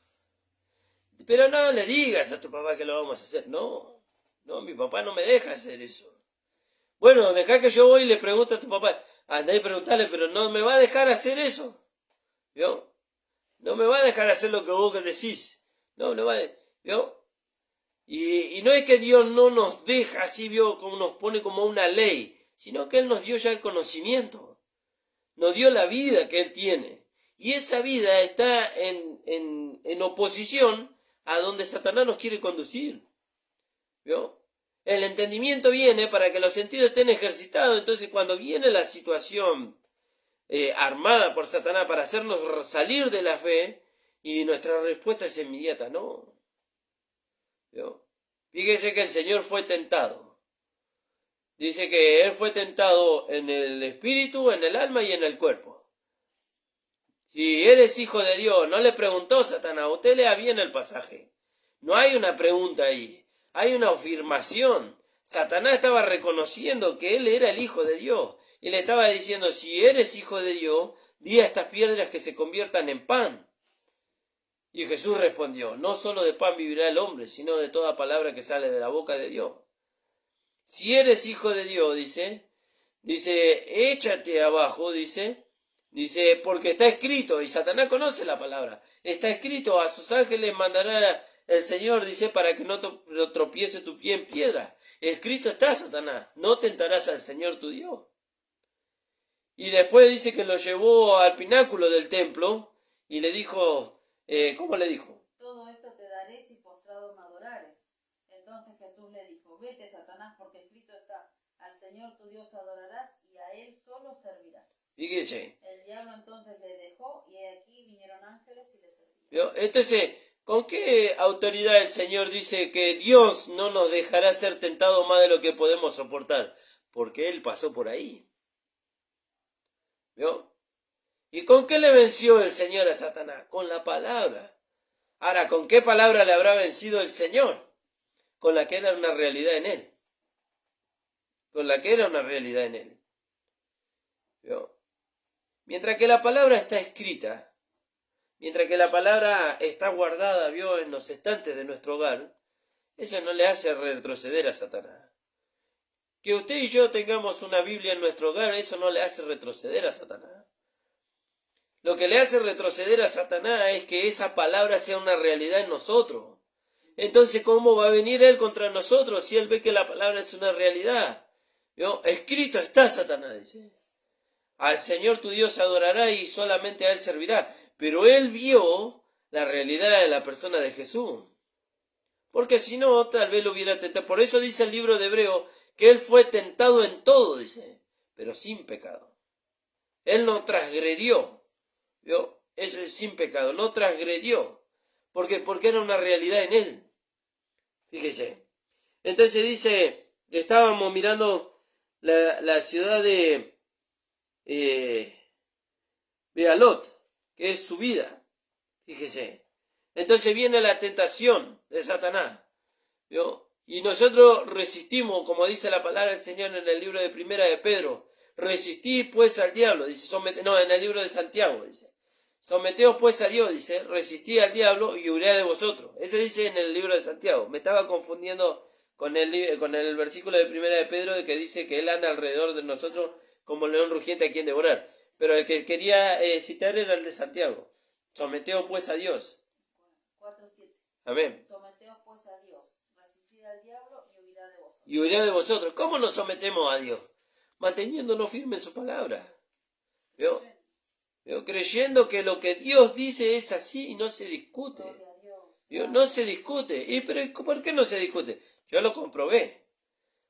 Pero no le digas a tu papá que lo vamos a hacer. No, mi papá no me deja hacer eso. Bueno, deja que yo voy y le pregunto a tu papá. Andá y preguntarle, pero no me va a dejar hacer eso. ¿Vio? No me va a dejar hacer lo que vos decís. No va a... ¿Vio? Y no es que Dios no nos deja así, ¿vio? Como nos pone como una ley, sino que Él nos dio ya el conocimiento. Nos dio la vida que Él tiene. Y esa vida está en oposición a donde Satanás nos quiere conducir. ¿Vio? El entendimiento viene para que los sentidos estén ejercitados. Entonces cuando viene la situación armada por Satanás para hacernos salir de la fe, y nuestra respuesta es inmediata, no. ¿Vio? Fíjese que el Señor fue tentado. Dice que Él fue tentado en el espíritu, en el alma y en el cuerpo. Si eres hijo de Dios, no le preguntó Satanás, usted lea bien el pasaje. No hay una pregunta ahí, hay una afirmación. Satanás estaba reconociendo que él era el hijo de Dios. Y le estaba diciendo, si eres hijo de Dios, di a estas piedras que se conviertan en pan. Y Jesús respondió, no solo de pan vivirá el hombre, sino de toda palabra que sale de la boca de Dios. Si eres hijo de Dios, dice, échate abajo, dice, porque está escrito, y Satanás conoce la palabra, está escrito, a sus ángeles mandará el Señor, dice, para que no tropiece tu pie en piedra. Escrito está, Satanás, no tentarás al Señor tu Dios. Y después dice que lo llevó al pináculo del templo y le dijo, ¿cómo le dijo? Todo esto te daré si postrado me adorares. Entonces Jesús le dijo, vete, Satanás, porque escrito está, al Señor tu Dios adorarás y a Él solo servirás. Fíjese. El diablo entonces le dejó y aquí vinieron ángeles y le sirvieron. ¿Vio? Entonces, ¿con qué autoridad el Señor dice que Dios no nos dejará ser tentados más de lo que podemos soportar? Porque Él pasó por ahí. ¿Vio? ¿Y con qué le venció el Señor a Satanás? Con la palabra. Ahora, ¿con qué palabra le habrá vencido el Señor? Con la que era una realidad en Él. Con la que era una realidad en Él. ¿Vio? Mientras que la palabra está escrita, mientras que la palabra está guardada, ¿vio? En los estantes de nuestro hogar, eso no le hace retroceder a Satanás. Que usted y yo tengamos una Biblia en nuestro hogar, eso no le hace retroceder a Satanás. Lo que le hace retroceder a Satanás es que esa palabra sea una realidad en nosotros. Entonces, ¿cómo va a venir él contra nosotros si él ve que la palabra es una realidad? ¿Vio? Escrito está, Satanás dice. Al Señor tu Dios adorará y solamente a él servirá. Pero él vio la realidad de la persona de Jesús. Porque si no, tal vez lo hubiera tentado. Por eso dice el libro de Hebreo que él fue tentado en todo, dice, pero sin pecado. Él no transgredió. ¿Vio? Eso es sin pecado, no transgredió. ¿Por qué? Porque era una realidad en él. Fíjese. Entonces dice, estábamos mirando la ciudad de Bealot, que es su vida. Fíjese. Entonces viene la tentación de Satanás. ¿Vio? Y nosotros resistimos, como dice la palabra del Señor en el libro de Primera de Pedro. Resistid pues al diablo, dice. En el libro de Santiago, dice. Someteos pues a Dios, dice, resistid al diablo y huirá de vosotros. Eso dice en el libro de Santiago. Me estaba confundiendo con el versículo de Primera de Pedro de que dice que él anda alrededor de nosotros como león rugiente a quien devorar. Pero el que quería citar era el de Santiago. Someteos pues a Dios. 4:7. Amén. Someteos pues a Dios, resistid al diablo y huirá de vosotros. Y huirá de vosotros. ¿Cómo nos sometemos a Dios? Manteniéndonos firmes en su palabra. ¿Vio? Creyendo que lo que Dios dice es así y no se discute. No se discute. ¿Y pero por qué no se discute? Yo lo comprobé.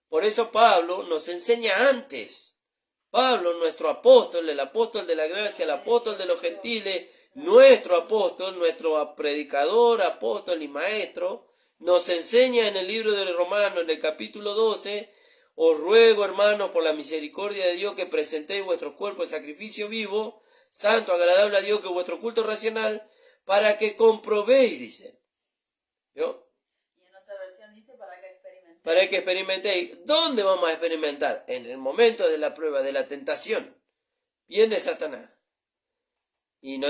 Por eso Pablo nos enseña antes. Pablo, nuestro apóstol, el apóstol de la gracia, el apóstol de los gentiles, nuestro apóstol, nuestro predicador, apóstol y maestro, nos enseña en el libro de Romanos, en el capítulo 12, os ruego, hermanos, por la misericordia de Dios, que presentéis vuestros cuerpos en sacrificio vivo, santo, agradable a Dios, que vuestro culto racional, para que comprobéis, dice. ¿Vio? Y en otra versión dice para que experimentéis. Para que experimentéis. ¿Dónde vamos a experimentar? En el momento de la prueba, de la tentación. Viene Satanás. Y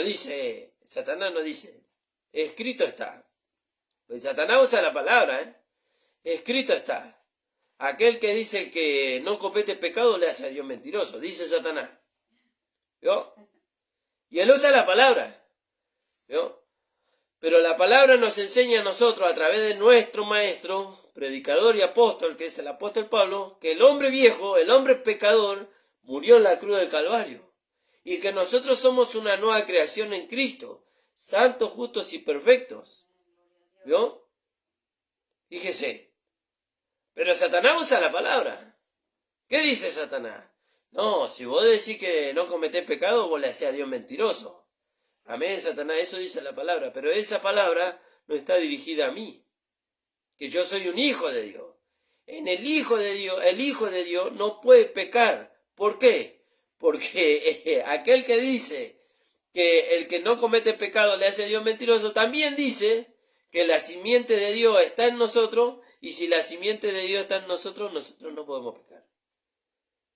Satanás no dice, escrito está. Pues Satanás usa la palabra, escrito está. Aquel que dice que no comete pecado le hace a Dios mentiroso, dice Satanás. ¿Vio? Y él usa la palabra. ¿Vio? Pero la palabra nos enseña a nosotros a través de nuestro maestro, predicador y apóstol, que es el apóstol Pablo, que el hombre viejo, el hombre pecador, murió en la cruz del Calvario. Y que nosotros somos una nueva creación en Cristo, santos, justos y perfectos. ¿Vio? Fíjese. Pero Satanás usa la palabra. ¿Qué dice Satanás? No, si vos decís que no cometés pecado, vos le hacés a Dios mentiroso. Amén, Satanás, eso dice la palabra. Pero esa palabra no está dirigida a mí. Que yo soy un hijo de Dios. En el Hijo de Dios no puede pecar. ¿Por qué? Porque aquel que dice que el que no comete pecado le hace a Dios mentiroso, también dice que la simiente de Dios está en nosotros, y si la simiente de Dios está en nosotros, nosotros no podemos pecar.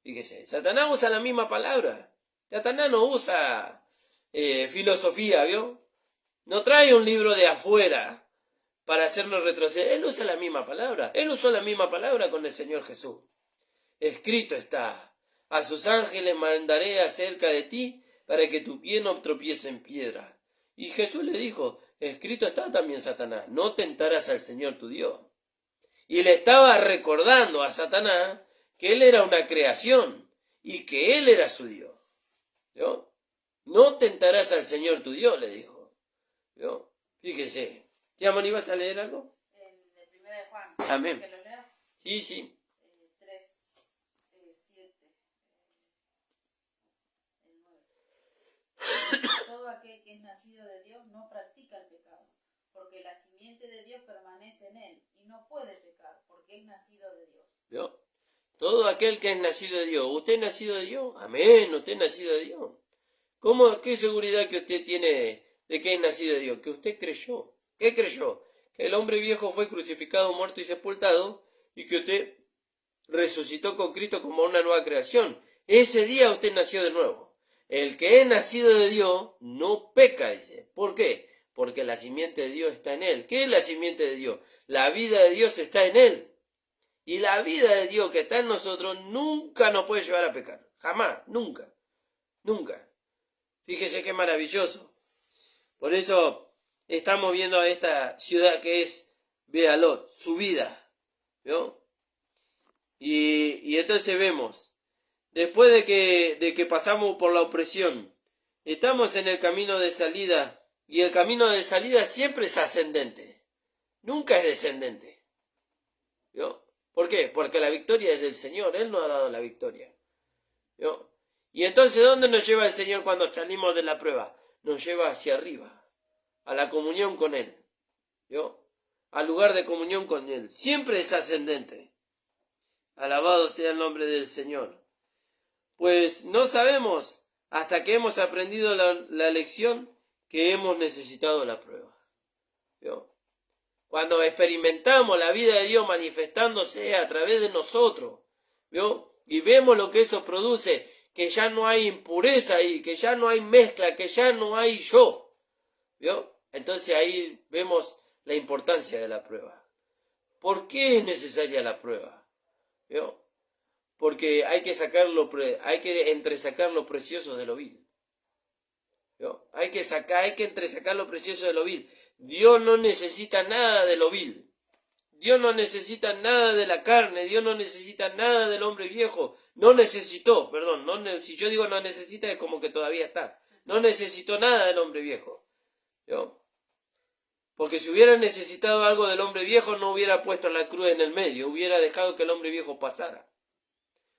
Fíjese, Satanás usa la misma palabra. Satanás no usa filosofía, ¿vio? No trae un libro de afuera para hacernos retroceder. Él usa la misma palabra. Él usó la misma palabra con el Señor Jesús. Escrito está. A sus ángeles mandaré acerca de ti para que tu pie no tropiece en piedra. Y Jesús le dijo, escrito está también, Satanás, no tentarás al Señor tu Dios. Y le estaba recordando a Satanás que él era una creación y que él era su Dios. ¿Vio? No tentarás al Señor tu Dios, le dijo. ¿Vio? Fíjese. ¿Ya, Moni, vas a leer algo? El de Primera de Juan. Amén. ¿Que lo leas? Sí. 3, 7, el 9. Todo aquel que es nacido de Dios no practica el pecado, porque la simiente de Dios permanece en él, y no puede pecar, porque es nacido de Dios. ¿Vio? Todo aquel que es nacido de Dios. ¿Usted es nacido de Dios? Amén, usted es nacido de Dios. ¿Qué seguridad que usted tiene de que es nacido de Dios? Que usted creyó. ¿Qué creyó? Que el hombre viejo fue crucificado, muerto y sepultado, y que usted resucitó con Cristo como una nueva creación. Ese día usted nació de nuevo. El que es nacido de Dios no peca, dice. ¿Por qué? porque la simiente de Dios está en él. ¿Qué es la simiente de Dios? La vida de Dios está en él. Y la vida de Dios que está en nosotros nunca nos puede llevar a pecar. Jamás, nunca, nunca. Fíjese qué maravilloso. Por eso estamos viendo a esta ciudad que es Bealot, su vida. ¿Vio? Y entonces vemos, después de que pasamos por la opresión, estamos en el camino de salida, y el camino de salida siempre es ascendente, nunca es descendente. ¿Vio? ¿Por qué? Porque la victoria es del Señor, Él nos ha dado la victoria. ¿Vio? Y entonces, ¿dónde nos lleva el Señor cuando salimos de la prueba? Nos lleva hacia arriba, a la comunión con Él. ¿Vio? Al lugar de comunión con Él. Siempre es ascendente. Alabado sea el nombre del Señor. Pues no sabemos hasta que hemos aprendido la lección que hemos necesitado la prueba. ¿Vio? Cuando experimentamos la vida de Dios manifestándose a través de nosotros, ¿vio? Y vemos lo que eso produce, que ya no hay impureza ahí, que ya no hay mezcla, que ya no hay yo, ¿vio? Entonces ahí vemos la importancia de la prueba. ¿Por qué es necesaria la prueba? ¿Vio? Porque hay que entresacar lo precioso de lo vil. ¿Vio? Hay que entresacar lo precioso de lo vil. Dios no necesita nada de lo vil. Dios no necesita nada de la carne. Dios no necesita nada del hombre viejo. No necesitó, perdón. Si yo digo no necesita es como que todavía está. No necesitó nada del hombre viejo. ¿Vio? Porque si hubiera necesitado algo del hombre viejo, no hubiera puesto la cruz en el medio. Hubiera dejado que el hombre viejo pasara.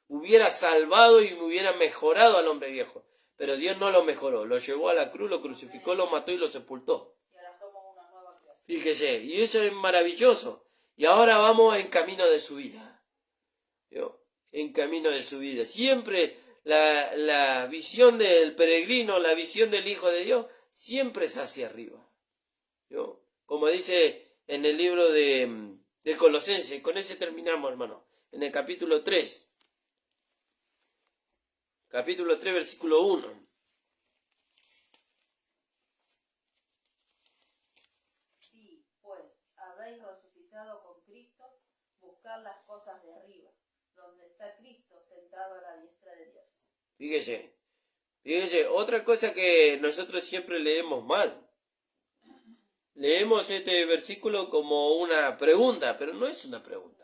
Hubiera salvado y hubiera mejorado al hombre viejo. Pero Dios no lo mejoró. Lo llevó a la cruz, lo crucificó, lo mató y lo sepultó. Fíjese, y eso es maravilloso. Y ahora vamos en camino de su vida. ¿Vio? En camino de su vida. Siempre la visión del peregrino, la visión del Hijo de Dios, siempre es hacia arriba. ¿Vio? Como dice en el libro de Colosenses, con ese terminamos, hermano, en el capítulo 3. Capítulo 3, versículo 1. Sí, pues habéis resucitado con Cristo, buscad las cosas de arriba, donde está Cristo sentado a la diestra de Dios. Fíjese, otra cosa que nosotros siempre leemos mal. Leemos este versículo como una pregunta, pero no es una pregunta.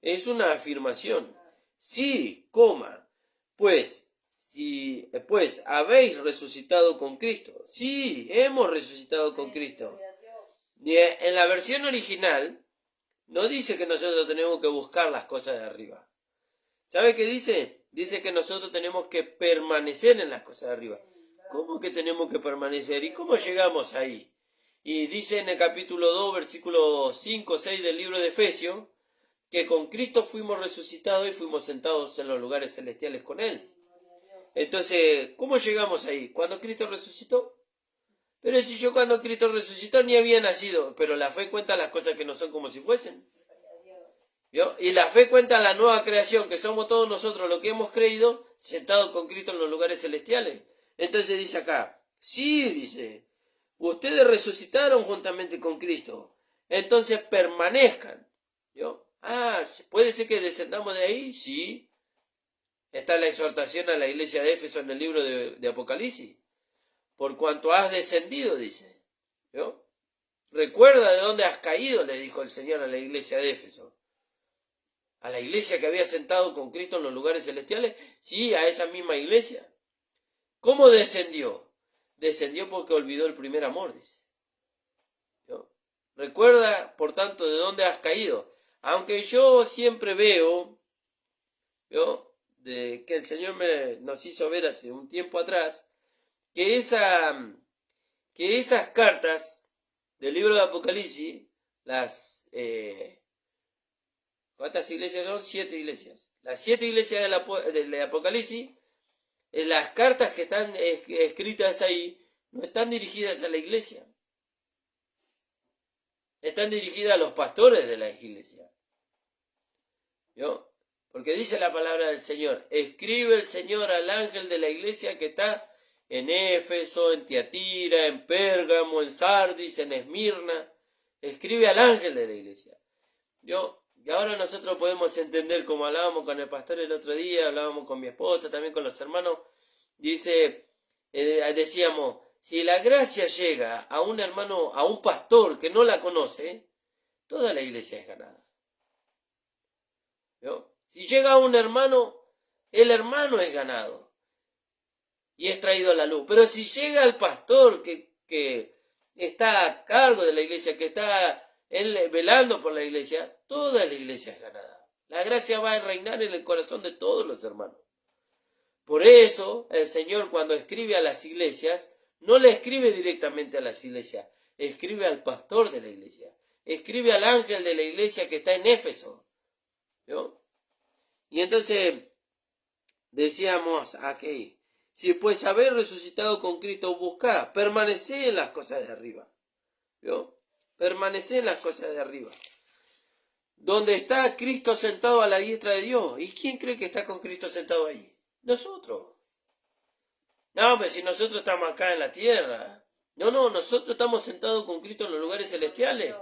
Es una afirmación. Sí, pues habéis resucitado con Cristo. Sí, hemos resucitado con Cristo. En la versión original no dice que nosotros tenemos que buscar las cosas de arriba. ¿Sabe qué dice? Dice que nosotros tenemos que permanecer en las cosas de arriba. ¿Cómo que tenemos que permanecer? ¿Y cómo llegamos ahí? Y dice en el capítulo 2, versículo 5, 6 del libro de Efesios, que con Cristo fuimos resucitados y fuimos sentados en los lugares celestiales con Él. Entonces, ¿cómo llegamos ahí? ¿Cuándo Cristo resucitó? Pero si yo cuando Cristo resucitó ni había nacido, pero la fe cuenta las cosas que no son como si fuesen. ¿Vio? Y la fe cuenta la nueva creación, que somos todos nosotros los que hemos creído, sentados con Cristo en los lugares celestiales. Entonces dice acá, sí, dice, ustedes resucitaron juntamente con Cristo, entonces permanezcan. ¿Vio? ¿Puede ser que descendamos de ahí? Sí. Está la exhortación a la iglesia de Éfeso en el libro de Apocalipsis. Por cuanto has descendido, dice. ¿Vio? Recuerda de dónde has caído, le dijo el Señor a la iglesia de Éfeso. A la iglesia que había sentado con Cristo en los lugares celestiales. Sí, a esa misma iglesia. ¿Cómo descendió? Descendió porque olvidó el primer amor, dice. ¿Vio? Recuerda, por tanto, de dónde has caído. Aunque yo siempre veo, ¿vio?, de que el Señor nos hizo ver hace un tiempo atrás, que esas cartas del libro de Apocalipsis, ¿cuántas iglesias son? 7 iglesias. Las 7 iglesias del Apocalipsis, las cartas que están escritas ahí, no están dirigidas a la iglesia. Están dirigidas a los pastores de la iglesia. ¿Vio? Porque dice la palabra del Señor, escribe el Señor al ángel de la iglesia que está en Éfeso, en Tiatira, en Pérgamo, en Sardis, en Esmirna. Escribe al ángel de la iglesia. Y ahora nosotros podemos entender, como hablábamos con el pastor el otro día, hablábamos con mi esposa, también con los hermanos, decíamos, si la gracia llega a un hermano, a un pastor que no la conoce, toda la iglesia es ganada. ¿Vio? Si llega a un hermano, el hermano es ganado y es traído a la luz. Pero si llega al pastor que está a cargo de la iglesia, que está él velando por la iglesia, toda la iglesia es ganada. La gracia va a reinar en el corazón de todos los hermanos. Por eso el Señor, cuando escribe a las iglesias, no le escribe directamente a las iglesias, escribe al pastor de la iglesia, escribe al ángel de la iglesia que está en Éfeso. ¿Vio? Y entonces decíamos aquí, si pues haber resucitado con Cristo, buscad, permaneced en las cosas de arriba. ¿Vio? Permaneced en las cosas de arriba. Donde está Cristo sentado a la diestra de Dios. ¿Y quién cree que está con Cristo sentado ahí? Nosotros. No, pues si nosotros estamos acá en la tierra. No, nosotros estamos sentados con Cristo en los lugares celestiales.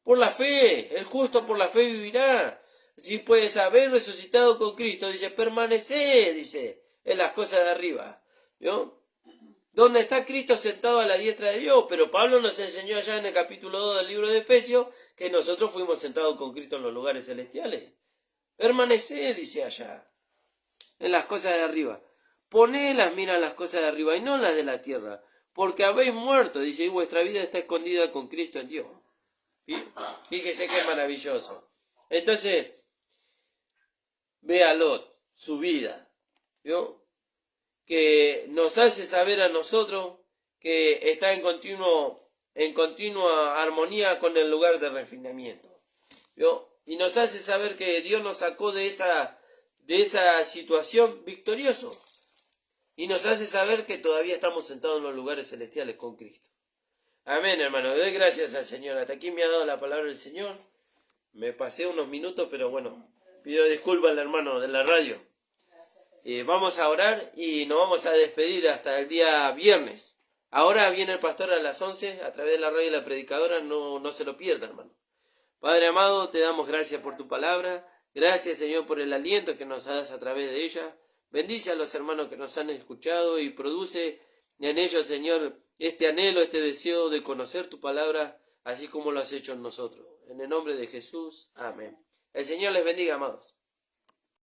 Por la fe, el justo por la fe vivirá. Si pues haber resucitado con Cristo, dice, permaneced, dice, en las cosas de arriba. ¿Vio? Donde está Cristo sentado a la diestra de Dios. Pero Pablo nos enseñó allá en el capítulo 2 del libro de Efesios que nosotros fuimos sentados con Cristo en los lugares celestiales. Permaneced, dice allá, en las cosas de arriba. Poned las miras en las cosas de arriba y no en las de la tierra, porque habéis muerto, dice, y vuestra vida está escondida con Cristo en Dios. Fíjese qué maravilloso. Entonces, ve a Lot, su vida, ¿vio? Que nos hace saber a nosotros que está en continua armonía con el lugar de refinamiento, ¿vio? Y nos hace saber que Dios nos sacó de esa situación victorioso. Y nos hace saber que todavía estamos sentados en los lugares celestiales con Cristo. Amén, hermano. Doy gracias al Señor. Hasta aquí me ha dado la palabra del Señor. Me pasé unos minutos, pero bueno, pido disculpas al hermano de la radio. Vamos a orar y nos vamos a despedir hasta el día viernes. Ahora viene el pastor a las 11 a través de la radio y la predicadora. No se lo pierda, hermano. Padre amado, te damos gracias por tu palabra. Gracias, Señor, por el aliento que nos das a través de ella. Bendice a los hermanos que nos han escuchado y produce en ellos, Señor, este anhelo, este deseo de conocer tu palabra, así como lo has hecho en nosotros. En el nombre de Jesús, amén. El Señor les bendiga, amados.